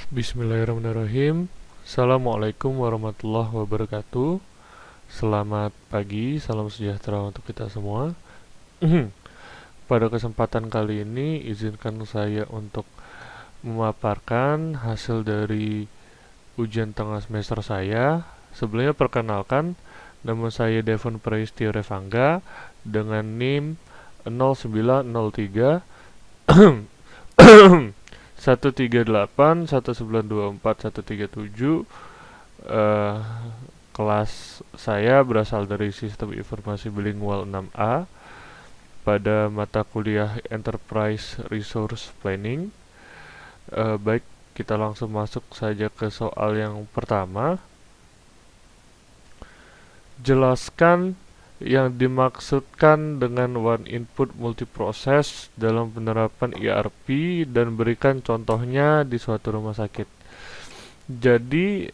Bismillahirrahmanirrahim. Assalamualaikum warahmatullahi wabarakatuh. Selamat pagi, salam sejahtera untuk kita semua. Pada kesempatan kali ini, izinkan saya untuk memaparkan hasil dari ujian tengah semester saya. Sebelumnya perkenalkan, nama saya Devon Praistio Revangga dengan NIM 0903 138 1924 137. Kelas saya berasal dari Sistem Informasi Bilingual 6A pada mata kuliah Enterprise Resource Planning. Baik, kita langsung masuk saja ke soal yang pertama. Jelaskan yang dimaksudkan dengan one input multiproses dalam penerapan ERP dan berikan contohnya di suatu rumah sakit. Jadi,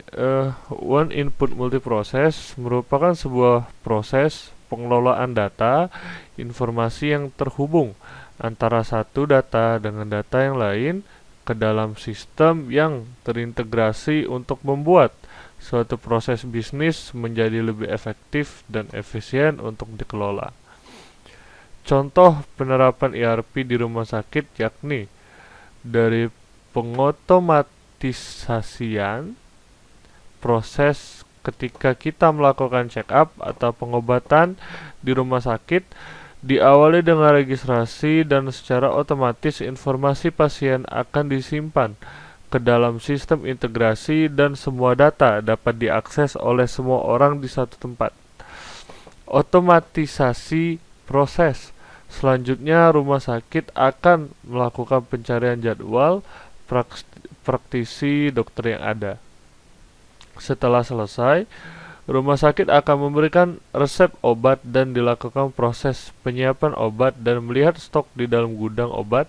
one input multiproses merupakan sebuah proses pengelolaan data, informasi yang terhubung antara satu data dengan data yang lain ke dalam sistem yang terintegrasi untuk membuat suatu proses bisnis menjadi lebih efektif dan efisien untuk dikelola. Contoh penerapan ERP di rumah sakit yakni dari pengotomatisasian proses ketika kita melakukan check up atau pengobatan di rumah sakit diawali dengan registrasi dan secara otomatis informasi pasien akan disimpan ke dalam sistem integrasi dan semua data dapat diakses oleh semua orang di satu tempat. Otomatisasi proses. Selanjutnya, rumah sakit akan melakukan pencarian jadwal praktisi dokter yang ada. Setelah selesai, rumah sakit akan memberikan resep obat dan dilakukan proses penyiapan obat dan melihat stok di dalam gudang obat.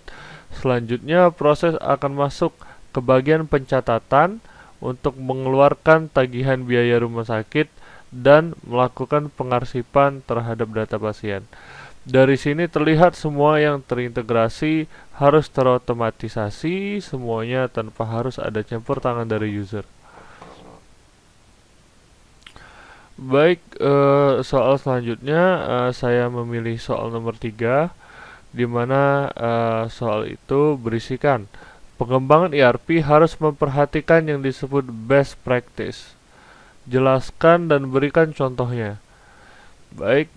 Selanjutnya, proses akan masuk ke bagian pencatatan untuk mengeluarkan tagihan biaya rumah sakit dan melakukan pengarsipan terhadap data pasien. Dari sini terlihat semua yang terintegrasi harus terotomatisasi semuanya tanpa harus ada campur tangan dari user. Baik, soal selanjutnya saya memilih soal nomor 3, di mana soal itu berisikan pengembangan ERP harus memperhatikan yang disebut best practice. Jelaskan dan berikan contohnya. Baik,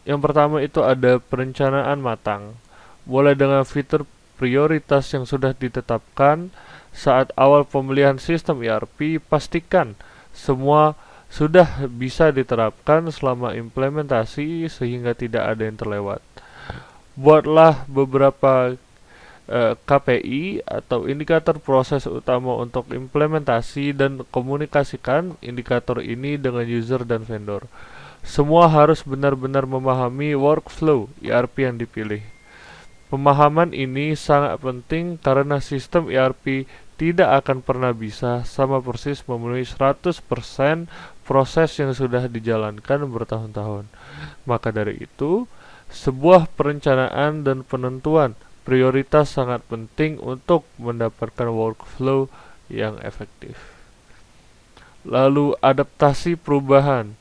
yang pertama itu ada perencanaan matang. Mulai dengan fitur prioritas yang sudah ditetapkan saat awal pemilihan sistem ERP, pastikan semua sudah bisa diterapkan selama implementasi sehingga tidak ada yang terlewat. Buatlah beberapa KPI atau indikator proses utama untuk implementasi dan komunikasikan indikator ini dengan user dan vendor. Semua harus benar-benar memahami workflow ERP yang dipilih. Pemahaman ini sangat penting karena sistem ERP tidak akan pernah bisa sama persis memenuhi 100% proses yang sudah dijalankan bertahun-tahun. Maka dari itu, sebuah perencanaan dan penentuan prioritas sangat penting untuk mendapatkan workflow yang efektif. Lalu adaptasi perubahan.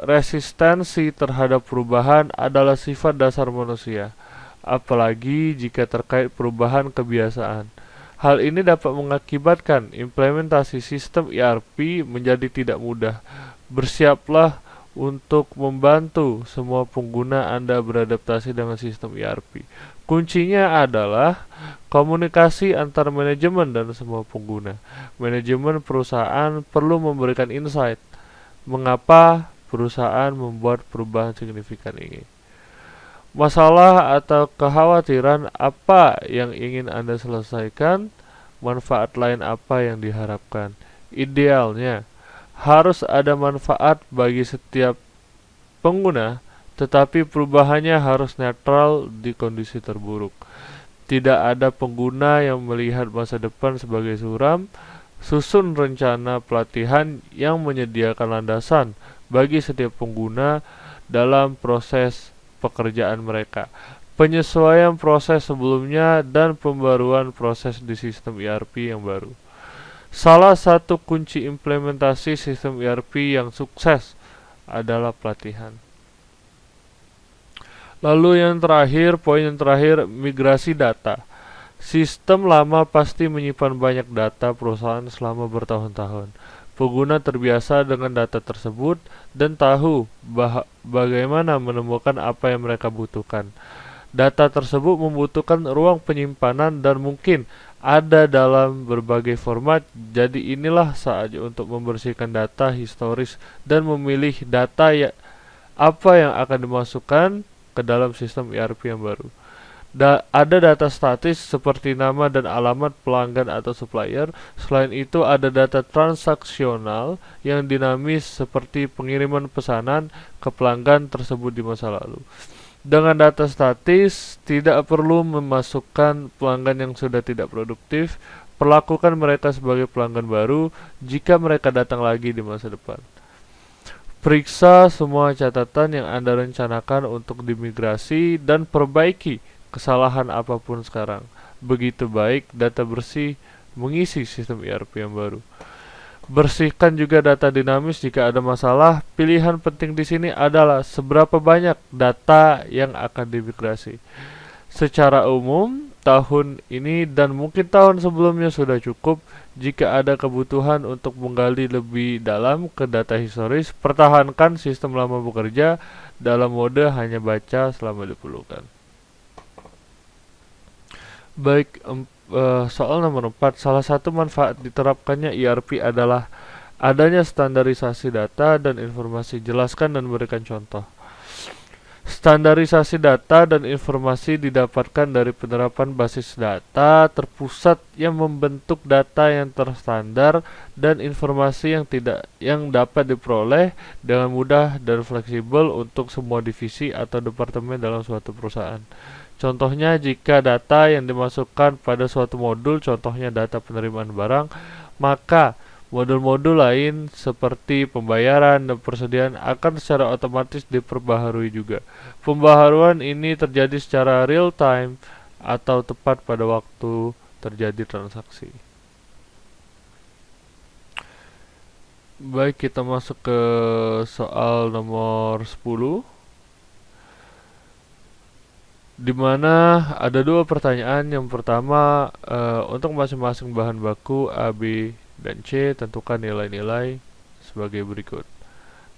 Resistensi terhadap perubahan adalah sifat dasar manusia, apalagi jika terkait perubahan kebiasaan. Hal ini dapat mengakibatkan implementasi sistem ERP menjadi tidak mudah. Bersiaplah untuk membantu semua pengguna Anda beradaptasi dengan sistem ERP. Kuncinya adalah komunikasi antar manajemen dan semua pengguna. Manajemen perusahaan perlu memberikan insight mengapa perusahaan membuat perubahan signifikan ini. Masalah atau kekhawatiran apa yang ingin Anda selesaikan, manfaat lain apa yang diharapkan. Idealnya, harus ada manfaat bagi setiap pengguna, tetapi perubahannya harus netral di kondisi terburuk. Tidak ada pengguna yang melihat masa depan sebagai suram. Susun rencana pelatihan yang menyediakan landasan bagi setiap pengguna dalam proses pekerjaan mereka. penyesuaian proses sebelumnya, dan pembaruan proses di sistem ERP yang baru. Salah satu kunci implementasi sistem ERP yang sukses adalah pelatihan. Lalu poin yang terakhir, migrasi data. Sistem lama pasti menyimpan banyak data perusahaan selama bertahun-tahun. Pengguna terbiasa dengan data tersebut dan tahu bagaimana menemukan apa yang mereka butuhkan. Data tersebut membutuhkan ruang penyimpanan dan mungkin ada dalam berbagai format. Jadi inilah saatnya untuk membersihkan data historis dan memilih apa yang akan dimasukkan ke dalam sistem ERP yang baru. Ada data statis seperti nama dan alamat pelanggan atau supplier. Selain itu ada data transaksional yang dinamis seperti pengiriman pesanan ke pelanggan tersebut di masa lalu. Dengan data statis, tidak perlu memasukkan pelanggan yang sudah tidak produktif. Perlakukan mereka sebagai pelanggan baru jika mereka datang lagi di masa depan. Periksa semua catatan yang Anda rencanakan untuk dimigrasi dan perbaiki kesalahan apapun sekarang. Begitu baik data bersih mengisi sistem ERP yang baru. Bersihkan juga data dinamis jika ada masalah. Pilihan penting di sini adalah seberapa banyak data yang akan dimigrasi. Secara umum, tahun ini dan mungkin tahun sebelumnya sudah cukup. Jika ada kebutuhan untuk menggali lebih dalam ke data historis, pertahankan sistem lama bekerja dalam mode hanya baca selama diperlukan. Baik, soal nomor 4, salah satu manfaat diterapkannya ERP adalah adanya standarisasi data dan informasi. Jelaskan dan berikan contoh. Standarisasi data dan informasi didapatkan dari penerapan basis data terpusat yang membentuk data yang terstandar dan informasi yang dapat diperoleh dengan mudah dan fleksibel untuk semua divisi atau departemen dalam suatu perusahaan. Contohnya, jika data yang dimasukkan pada suatu modul, contohnya data penerimaan barang, maka modul-modul lain seperti pembayaran dan persediaan akan secara otomatis diperbaharui juga. Pembaharuan ini terjadi secara real time atau tepat pada waktu terjadi transaksi. Baik, kita masuk ke soal nomor 10, di mana ada dua pertanyaan. Yang pertama, untuk masing-masing bahan baku A, B, dan C, tentukan nilai-nilai sebagai berikut.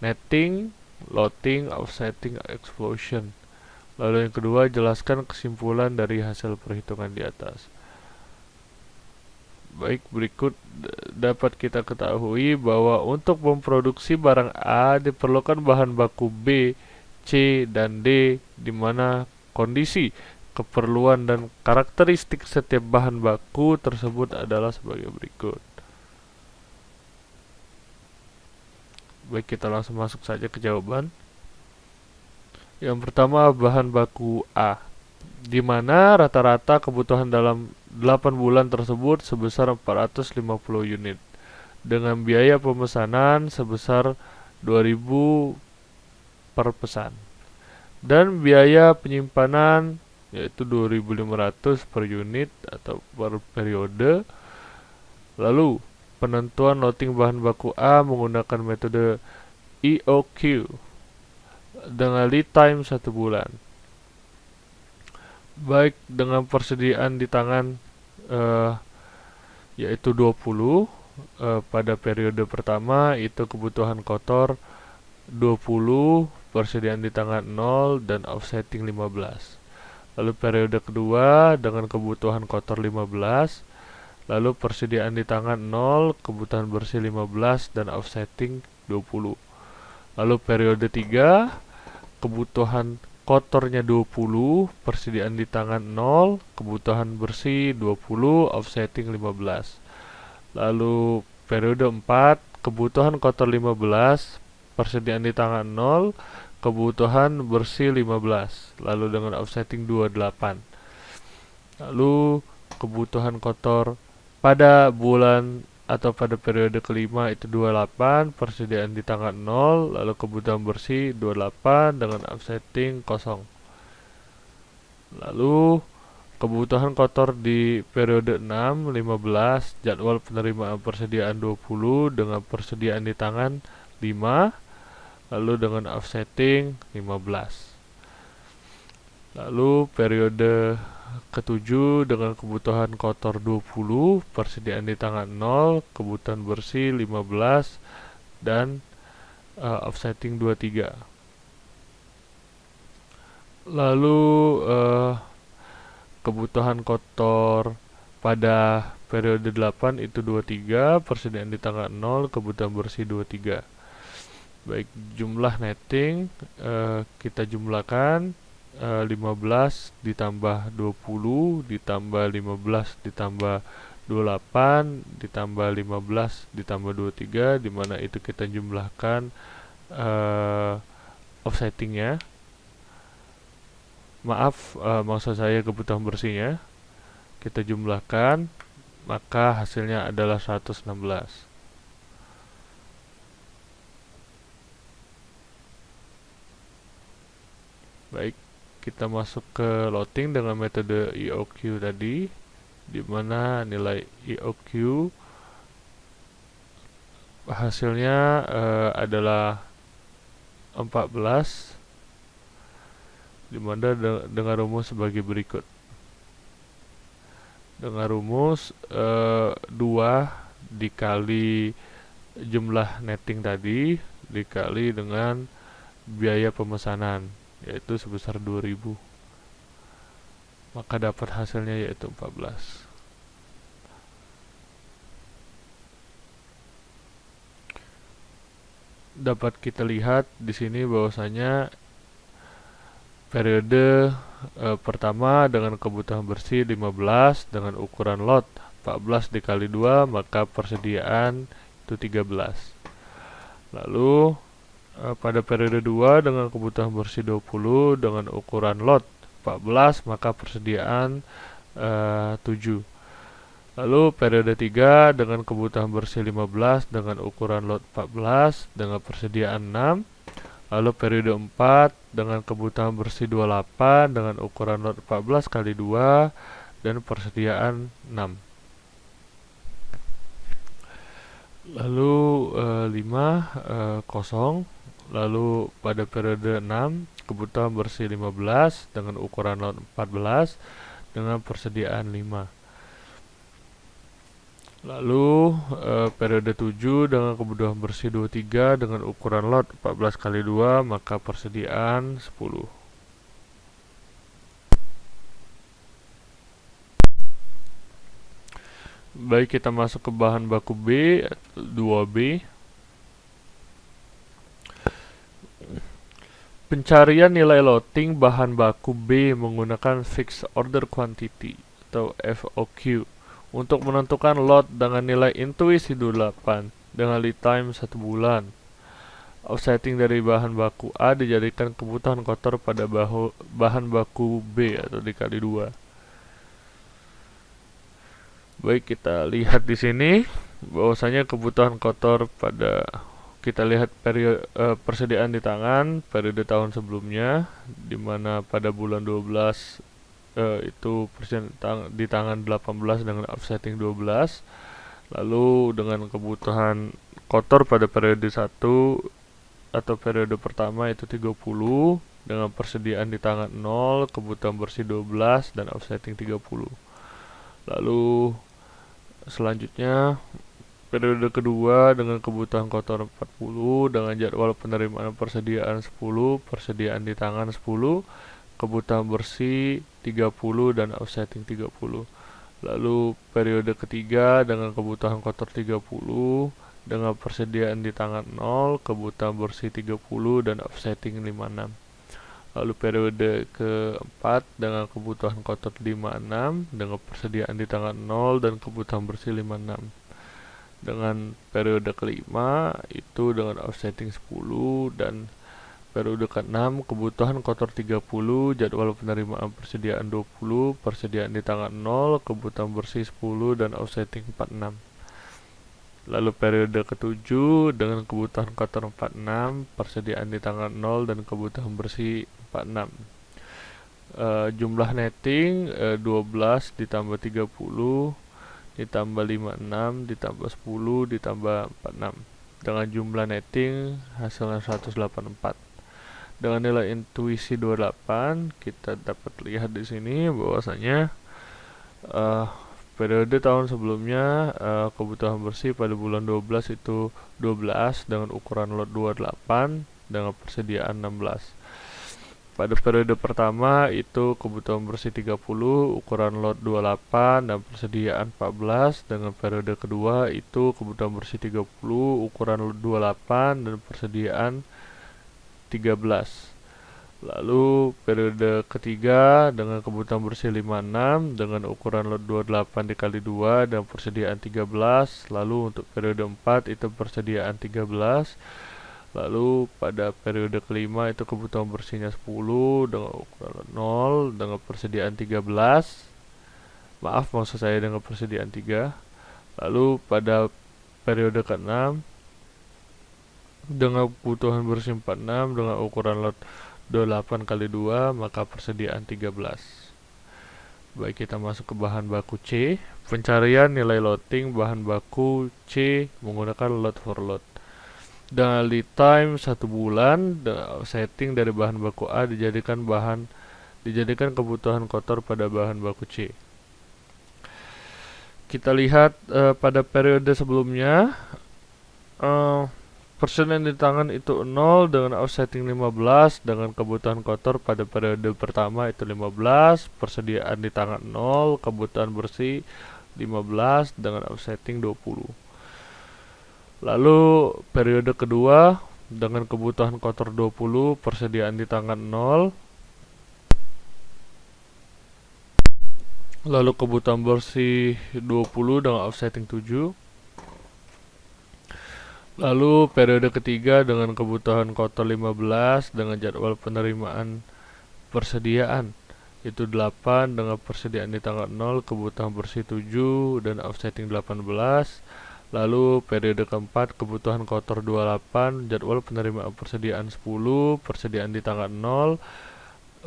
Netting, loading, offsetting, explosion. Lalu yang kedua, jelaskan kesimpulan dari hasil perhitungan di atas. Baik, berikut dapat kita ketahui bahwa untuk memproduksi barang A diperlukan bahan baku B, C, dan D, di mana kondisi, keperluan, dan karakteristik setiap bahan baku tersebut adalah sebagai berikut. Baik, kita langsung masuk saja ke jawaban. Yang pertama, bahan baku A, di mana rata-rata kebutuhan dalam 8 bulan tersebut sebesar 450 unit dengan biaya pemesanan sebesar 2.000 per pesan dan biaya penyimpanan yaitu 2.500 per unit atau per periode. Lalu penentuan loading bahan baku A menggunakan metode EOQ dengan lead time 1 bulan. Baik, dengan persediaan di tangan yaitu 20 pada periode pertama, itu kebutuhan kotor 20, persediaan di tangan 0, dan offsetting 15. Lalu periode kedua dengan kebutuhan kotor 15, lalu persediaan di tangan 0, kebutuhan bersih 15, dan offsetting 20. Lalu periode 3, kebutuhan kotornya 20, persediaan di tangan 0, kebutuhan bersih 20, offsetting 15. Lalu periode 4, kebutuhan kotor 15, persediaan di tangan 0, kebutuhan bersih 15, lalu dengan offsetting 28. Lalu kebutuhan kotor pada bulan atau pada periode kelima itu 28, persediaan di tangan 0, lalu kebutuhan bersih 28 dengan offsetting 0. Lalu kebutuhan kotor di periode 6, 15, jadwal penerimaan persediaan 20 dengan persediaan di tangan 5, lalu dengan offsetting 15. Lalu periode ketujuh dengan kebutuhan kotor 20, persediaan di tangan 0, kebutuhan bersih 15, dan offsetting 23. Lalu kebutuhan kotor pada periode 8 itu 23, persediaan di tanggal 0, kebutuhan bersih 23. Baik, jumlah netting kita jumlahkan 15 ditambah 20 ditambah 15 ditambah 28 ditambah 15 ditambah 23, dimana itu kita jumlahkan offsettingnya. Maaf, maksud saya kebutuhan bersihnya kita jumlahkan, maka hasilnya adalah 116. Baik, kita masuk ke loading dengan metode EOQ tadi, di mana nilai EOQ hasilnya adalah 14, dimana dengan rumus sebagai berikut. Dengan rumus 2 dikali jumlah netting tadi dikali dengan biaya pemesanan, yaitu sebesar 2000, maka dapat hasilnya yaitu 14. Dapat kita lihat di sini bahwasanya periode pertama dengan kebutuhan bersih 15 dengan ukuran lot 14 dikali 2, maka persediaan itu 13. Lalu pada periode 2 dengan kebutuhan bersih 20 dengan ukuran lot 14, maka persediaan 7. Lalu periode 3 dengan kebutuhan bersih 15 dengan ukuran lot 14 dengan persediaan 6. Lalu periode 4 dengan kebutuhan bersih 28 dengan ukuran lot 14 kali 2 dan persediaan 6. Lalu 5 kosong. Lalu pada periode 6 kebutuhan bersih 15 dengan ukuran lot 14 dengan persediaan 5. Lalu periode 7 dengan kebutuhan bersih 23 dengan ukuran lot 14 kali 2, maka persediaan 10. Baik, kita masuk ke bahan baku B, 2B. Pencarian nilai loading bahan baku B menggunakan fixed order quantity atau FOQ untuk menentukan lot dengan nilai intuisi 28 dengan lead time 1 bulan. Offsetting dari bahan baku A dijadikan kebutuhan kotor pada bahan baku B atau dikali 2. Baik, kita lihat di sini bahwasanya kebutuhan kotor pada kita lihat periode persediaan di tangan periode tahun sebelumnya, di mana pada bulan 12 itu di tangan 18 dengan offsetting 12. Lalu dengan kebutuhan kotor pada periode 1 atau periode pertama itu 30 dengan persediaan di tangan 0, kebutuhan bersih 12 dan offsetting 30. Lalu selanjutnya periode kedua dengan kebutuhan kotor 40 dengan jadwal penerimaan persediaan 10, persediaan di tangan 10, kebutuhan bersih 30 dan offsetting 30. Lalu periode ketiga dengan kebutuhan kotor 30 dengan persediaan di tangan 0, kebutuhan bersih 30 dan offsetting 56. Lalu periode keempat dengan kebutuhan kotor 56 dengan persediaan di tangan 0 dan kebutuhan bersih 56. Dengan periode kelima itu dengan offsetting 10 dan periode ke-6 kebutuhan kotor 30, jadwal penerimaan persediaan 20, persediaan di tangan 0, kebutuhan bersih 10 dan offsetting 46. Lalu periode ke-7 dengan kebutuhan kotor 46, persediaan di tangan 0 dan kebutuhan bersih 46. Jumlah netting 12 ditambah 30 ditambah 56 ditambah 10 ditambah 46 dengan jumlah netting hasilnya 184. Dengan nilai intuisi 28 kita dapat lihat di sini bahwasanya periode tahun sebelumnya kebutuhan bersih pada bulan 12 itu 12 dengan ukuran lot 28 dengan persediaan 16. Pada periode pertama itu kebutuhan bersih 30, ukuran lot 28 dan persediaan 14. Dengan periode kedua itu kebutuhan bersih 30, ukuran lot 28 dan persediaan 13. Lalu periode ketiga dengan kebutuhan bersih 56 dengan ukuran lot 28 dikali 2 dan persediaan 13. Lalu untuk periode 4 itu persediaan 13. Lalu pada periode kelima itu kebutuhan bersihnya 10 dengan ukuran 0 dengan persediaan 13. Maaf, maksud saya dengan persediaan 3. Lalu pada periode keenam dengan kebutuhan bersih 46 dengan ukuran lot 28 kali 2 maka persediaan 13. Baik, kita masuk ke bahan baku C. Pencarian nilai loading bahan baku C menggunakan load for load. Dengan lead time 1 bulan, setting dari bahan baku A dijadikan kebutuhan kotor pada bahan baku C. Kita lihat pada periode sebelumnya persen yang di tangan itu 0 dengan offsetting 15 dengan kebutuhan kotor pada periode pertama itu 15, persediaan di tangan 0, kebutuhan bersih 15 dengan offsetting 20. Lalu periode kedua dengan kebutuhan kotor 20, persediaan di tangan 0. Lalu kebutuhan bersih 20 dengan offsetting 7. Lalu periode ketiga dengan kebutuhan kotor 15 dengan jadwal penerimaan persediaan itu 8 dengan persediaan di tangan 0, kebutuhan bersih 7 dan offsetting 18. Lalu periode keempat kebutuhan kotor 28, jadwal penerimaan persediaan 10, persediaan di tangan 0,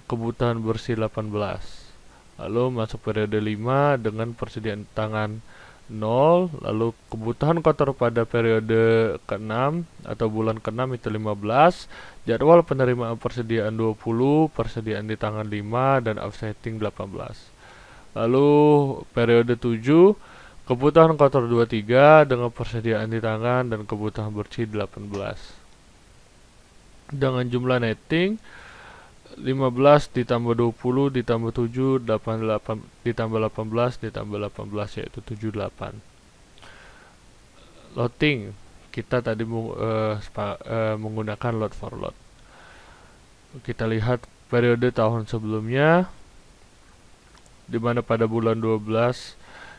kebutuhan bersih 18. Lalu masuk periode 5 dengan persediaan tangan 0, lalu kebutuhan kotor pada periode ke-6 atau bulan ke-6 itu 15, jadwal penerimaan persediaan 20, persediaan di tangan 5 dan offsetting 18. Lalu periode 7 kebutuhan kotor 23 dengan persediaan di tangan dan kebutuhan bersih 18. Dengan jumlah netting 15 ditambah 20 ditambah 7 88 ditambah 18 ditambah 18 yaitu 78. Loading kita tadi menggunakan load for load. Kita lihat periode tahun sebelumnya di mana pada bulan 12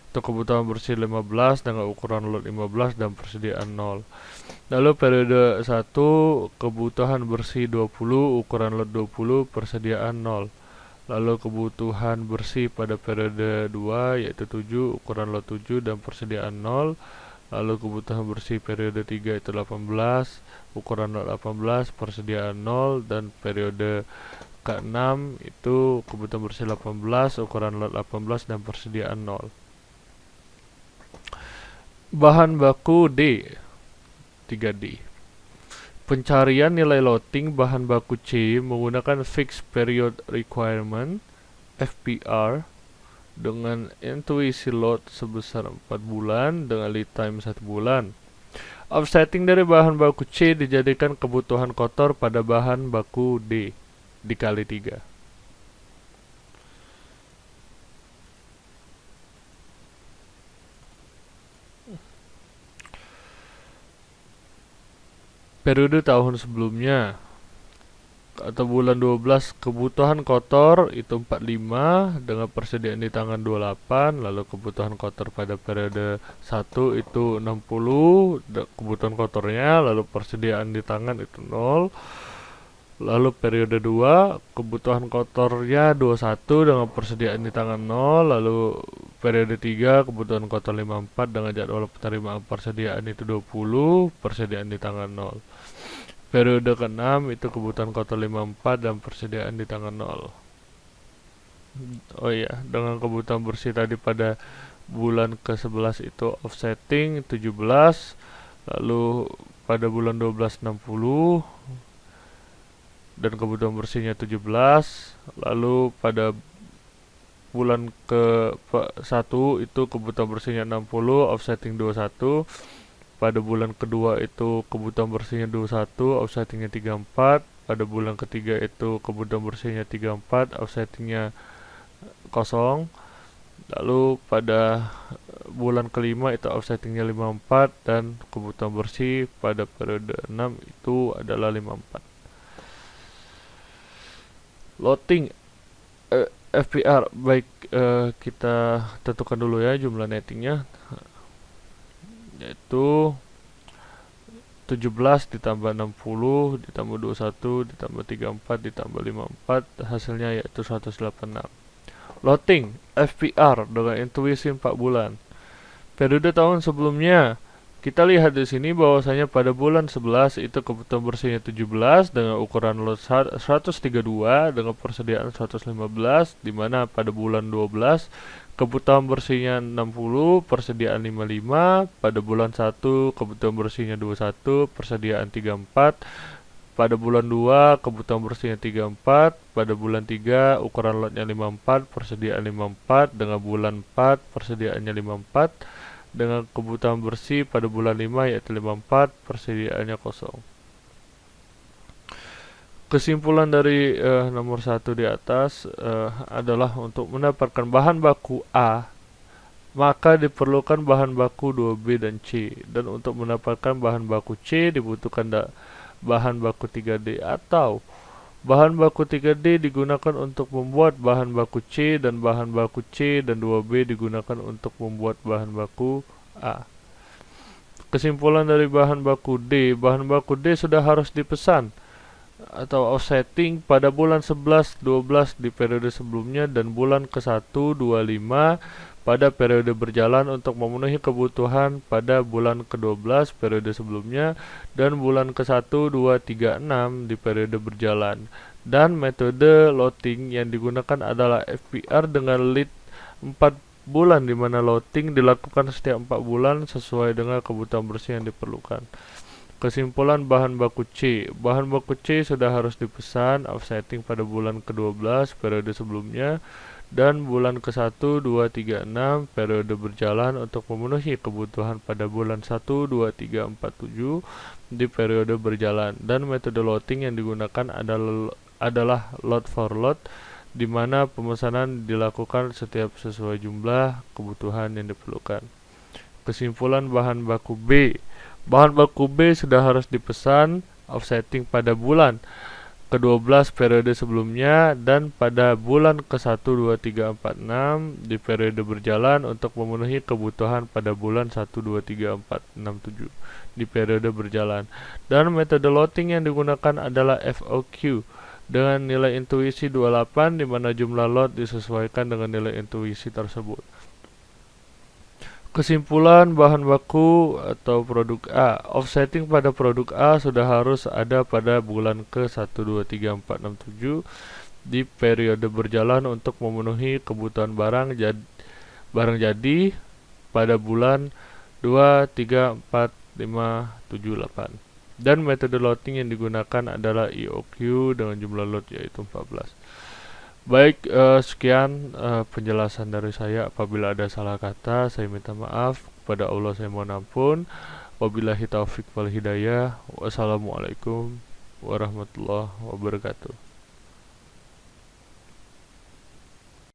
itu kebutuhan bersih 15 dengan ukuran lot 15 dan persediaan 0. Lalu periode 1 kebutuhan bersih 20, ukuran lot 20, persediaan 0. Lalu kebutuhan bersih pada periode 2 yaitu 7, ukuran lot 7 dan persediaan 0. Lalu kebutuhan bersih periode 3 itu 18, ukuran lot 18, persediaan 0 dan periode ke-6 itu kebutuhan bersih 18, ukuran lot 18 dan persediaan 0. Bahan baku D 3D. Pencarian nilai loading bahan baku C menggunakan Fixed Period Requirement FPR dengan intuisi load sebesar 4 bulan dengan lead time 1 bulan. Offsetting dari bahan baku C dijadikan kebutuhan kotor pada bahan baku D dikali 3. Periode tahun sebelumnya atau bulan 12 kebutuhan kotor itu 45 dengan persediaan di tangan 28, lalu kebutuhan kotor pada periode 1 itu 60 kebutuhan kotornya, lalu persediaan di tangan itu 0. Lalu periode 2 kebutuhan kotornya 21 dengan persediaan di tangan 0, lalu periode 3 kebutuhan kotor 54 dengan jadwal penerimaan persediaan itu 20, persediaan di tangan 0. Periode ke-6 itu kebutuhan kotor 54 dan persediaan di tangan 0. Oh iya, dengan kebutuhan bersih tadi pada bulan ke-11 itu offsetting 17, lalu pada bulan 12 60 dan kebutuhan bersihnya 17, lalu pada bulan ke-1 itu kebutuhan bersihnya 60, offsetting 21, pada bulan kedua itu kebutuhan bersihnya 21, offsettingnya 34, pada bulan ketiga itu kebutuhan bersihnya 34, offsettingnya kosong. Lalu pada bulan kelima itu offsettingnya 54 dan kebutuhan bersih pada periode 6 itu adalah 54. Loading FPR, baik, kita tentukan dulu ya jumlah nettingnya, yaitu 17 ditambah 60 ditambah 21 ditambah 34 ditambah 54, hasilnya yaitu 186. Loading FPR dengan intuisi 4 bulan. Periode tahun sebelumnya, kita lihat di sini bahwasanya pada bulan 11 itu kebutuhan bersihnya 17 dengan ukuran lot 132 dengan persediaan 115, di mana pada bulan 12 kebutuhan bersihnya 60, persediaan 55, pada bulan 1 kebutuhan bersihnya 21, persediaan 34, pada bulan 2 kebutuhan bersihnya 34, pada bulan 3 ukuran lotnya 54, persediaan 54, dengan bulan 4 persediaannya 54, dengan kebutuhan bersih pada bulan 5 yaitu 54, persediaannya kosong. Kesimpulan dari nomor 1 di atas adalah untuk mendapatkan bahan baku A, maka diperlukan bahan baku 2B dan C, dan untuk mendapatkan bahan baku C dibutuhkan bahan baku 3D, atau bahan baku 3D digunakan untuk membuat bahan baku C dan bahan baku C dan 2B digunakan untuk membuat bahan baku A. Kesimpulan dari bahan baku D sudah harus dipesan atau offsetting pada bulan 11, 12 di periode sebelumnya dan bulan ke-1, 25 pada periode berjalan untuk memenuhi kebutuhan pada bulan ke-12 periode sebelumnya dan bulan ke-1, 2, 3, 6 di periode berjalan. Dan metode loading yang digunakan adalah FPR dengan lead 4 bulan, di mana loading dilakukan setiap 4 bulan sesuai dengan kebutuhan bersih yang diperlukan. Kesimpulan bahan baku C. Bahan baku C sudah harus dipesan offsetting pada bulan ke-12 periode sebelumnya dan bulan ke-1, 2, 3, 6 periode berjalan untuk memenuhi kebutuhan pada bulan 1, 2, 3, 4, 7 di periode berjalan. Dan metode loading yang digunakan adalah load for load, di mana pemesanan dilakukan setiap sesuai jumlah kebutuhan yang diperlukan. Kesimpulan bahan baku B. Bahan baku B sudah harus dipesan offsetting pada bulan ke-12 periode sebelumnya dan pada bulan ke-1, 2, 3, 4, 6 di periode berjalan untuk memenuhi kebutuhan pada bulan 1, 2, 3, 4, 6, 7 di periode berjalan. Dan metode loading yang digunakan adalah FOQ dengan nilai intuisi 28, di mana jumlah lot disesuaikan dengan nilai intuisi tersebut. Kesimpulan bahan baku atau produk A. Offsetting pada produk A sudah harus ada pada bulan ke-1, 2, 3, 4, 6, 7 di periode berjalan untuk memenuhi kebutuhan barang jadi pada bulan 2, 3, 4, 5, 7, 8. Dan metode loading yang digunakan adalah EOQ dengan jumlah lot yaitu 14. Baik, sekian penjelasan dari saya. Apabila ada salah kata, saya minta maaf. Kepada Allah saya mohon ampun. Wabillahi taufik wal hidayah. Wassalamualaikum warahmatullahi wabarakatuh.